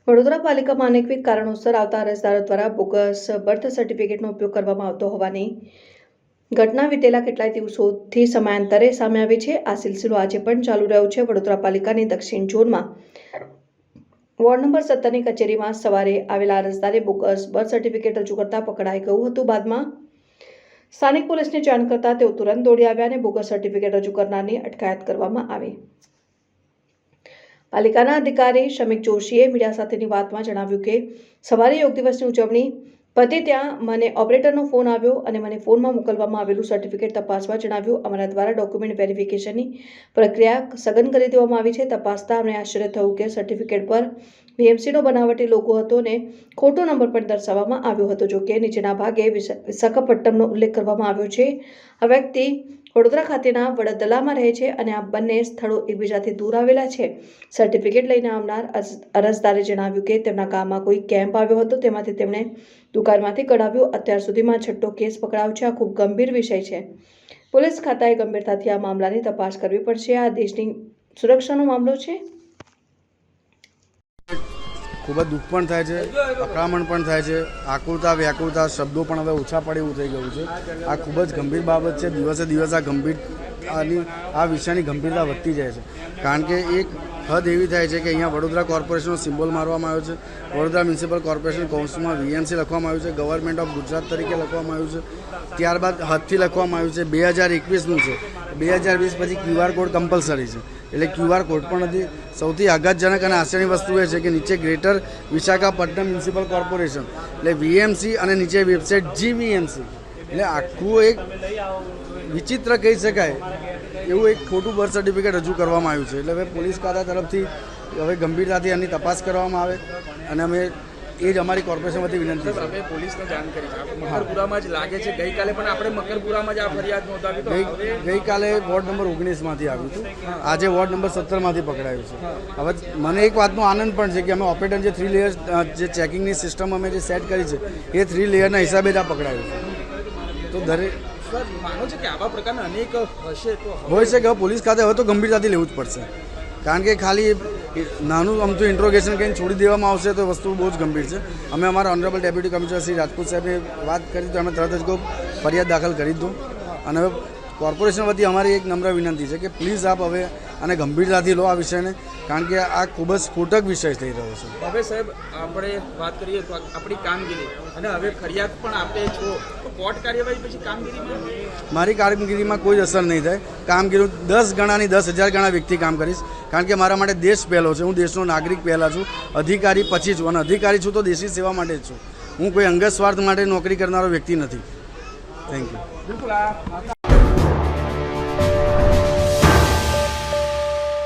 વડોદરા પાલિકામાં અનેકવિધ કારણોસર આવતા અરજદારો દ્વારા બોગસ બર્થ સર્ટિફિકેટનો ઉપયોગ કરવામાં આવતો હોવાની ઘટના વીતેલા કેટલાય દિવસોથી સમયાંતરે સામે આવી છે। આ સિલસિલો આજે પણ ચાલુ રહ્યો છે। વડોદરા પાલિકાની દક્ષિણ ઝોનમાં વોર્ડ નંબર 17ની કચેરીમાં સવારે આવેલા અરજદારે બોગસ બર્થ સર્ટિફિકેટ રજૂ કરતા પકડાઈ ગયું હતું। બાદમાં સ્થાનિક પોલીસને જાણ કરતા તેઓ તુરંત દોડી આવ્યા અને બોગસ સર્ટિફિકેટ રજૂ કરનારની અટકાયત કરવામાં આવી। પાલિકાના અધિકારી શમિક જોશીએ મીડિયા સાથેની વાતમાં જણાવ્યું કે સવારે યોગ દિવસની ઉજવણી પતી ત્યાં મને ઓપરેટરનો ફોન આવ્યો અને મને ફોનમાં મોકલવામાં આવેલું સર્ટિફિકેટ તપાસવા જણાવ્યું। અમારા દ્વારા ડોક્યુમેન્ટ વેરિફિકેશનની પ્રક્રિયા સઘન કરી દેવામાં આવી છે। તપાસતા અમને આશ્ચર્ય થયું કે સર્ટિફિકેટ પર વીએમસીનો બનાવટી લોગો હતો અને ખોટો નંબર પણ દર્શાવવામાં આવ્યો હતો। જો કે નીચેના ભાગે વિશાખાપટ્ટનમનો ઉલ્લેખ કરવામાં આવ્યો છે। આ વ્યક્તિ વડોદરા ખાતેના વડદલામાં રહે છે અને આ બંને સ્થળો એકબીજાથી દૂર આવેલા છે। સર્ટિફિકેટ લઈને આવનાર અરજદારે જણાવ્યું કે તેમના ગામમાં કોઈ કેમ્પ આવ્યો હતો, તેમાંથી તેમણે દુકાનમાંથી કઢાવ્યું। અત્યાર સુધીમાં 6ઠ્ઠો કેસ પકડાયો છે। આ ખૂબ ગંભીર વિષય છે। પોલીસ ખાતાએ ગંભીરતાથી આ મામલાની તપાસ કરવી પડશે। આ દેશની સુરક્ષાનો મામલો છે। ખૂબ જ દુઃખ પણ થાય છે, અકળામણ પણ થાય છે, આકુરતા વ્યાકુરતા શબ્દો પણ હવે ઓછા પડે એવું થઈ ગયું છે। આ ખૂબ જ ગંભીર બાબત છે। દિવસે દિવસ આ વિષયની ગંભીરતા વધતી જાય છે, કારણ કે એક હદ એવી થાય છે કે અહીંયા વડોદરા કોર્પોરેશનનો સિમ્બોલ મારવામાં આવ્યો છે, વડોદરા મ્યુનિસિપલ કોર્પોરેશન કૌંસમાં વીએમસી લખવામાં આવ્યું છે, ગવર્મેન્ટ ઓફ ગુજરાત તરીકે લખવામાં આવ્યું છે, ત્યારબાદ હદથી લખવામાં આવ્યું છે। 2021નું છે, 2020 પછી QR કોડ કમ્પલસરી છે, એટલે QR કોડ પણ નથી। સૌથી આઘાતજનક અને આશ્ચર્યની વસ્તુ એ છે કે નીચે ગ્રેટર વિશાખાપટ્ટનમ મ્યુનિસિપલ કોર્પોરેશન એટલે વીએમસી અને નીચે વેબસાઇટ GVMC, એટલે આખું એક વિચિત્ર કહી શકાય એવું એક ખોટું બર્થ સર્ટિફિકેટ રજૂ કરવામાં આવ્યું છે। એટલે હવે પોલીસ ખાતા તરફથી હવે ગંભીરતાથી એની તપાસ કરવામાં આવે અને અમે એ જ અમારી કોર્પોરેશન વતી વિનંતી છે। આપણે પોલીસને જાણ કરી છે, મકરપુરામાં જ લાગે છે। ગઈકાલે પણ આપણે મકરપુરામાં જ આ ફરિયાદ નોંધાવી તો ગઈકાલે વોર્ડ નંબર 19માંથી આવ્યું હતું, આજે વોર્ડ નંબર 17માંથી પકડાયું છે। હવે મને એક વાતનો આનંદ પણ છે કે અમે ઓપરેટર જે 3 લેયર જે ચેકિંગની સિસ્ટમ અમે જે સેટ કરી છે એ 3 લેયરના હિસાબે જ આ પકડાયું છે। તો દરેક માનો છે કે આવા પ્રકારના અનેક હશે તો હોય છે કે પોલીસ ખાતે હવે તો ગંભીરતાથી લેવું જ પડશે, કારણ કે ખાલી નાનું અમથું ઇન્ટ્રોગેશન કરીને છોડી દેવામાં આવશે તો વસ્તુ બહુ જ ગંભીર છે। અમે અમારા honourable deputy commissioner Shri Rajput સાહેબને વાત કરી તો અમે તરત જ ફરિયાદ દાખલ કરી દો અને હવે કોર્પોરેશન વતી અમારી એક નમ્ર વિનંતી છે કે પ્લીઝ આપ હવે આને ગંભીરતાથી લો આ વિષયને, કારણ કે આ ખૂબ જ સ્ફોટક વિષય થઈ રહ્યો છે। હવે સાહેબ આપણે વાત કરીએ તો આપણી કામગીરી અને હવે ફરિયાદ પણ આપે છો તો કોર્ટ કાર્યવાહી પછી કામગીરીમાં મારી કામગીરીમાં કોઈ અસર નહીં થાય। કામગીરી 10 ગણાની 10,000 ગણા વ્યક્તિ કામ કરીશ, કારણ કે મારા માટે દેશ પહેલો છે। હું દેશનો નાગરિક પહેલાં છું, અધિકારી પછી છું, અને અધિકારી છું તો દેશની સેવા માટે જ છું। હું કોઈ અંગત સ્વાર્થ માટે નોકરી કરનારો વ્યક્તિ નથી। Thank you.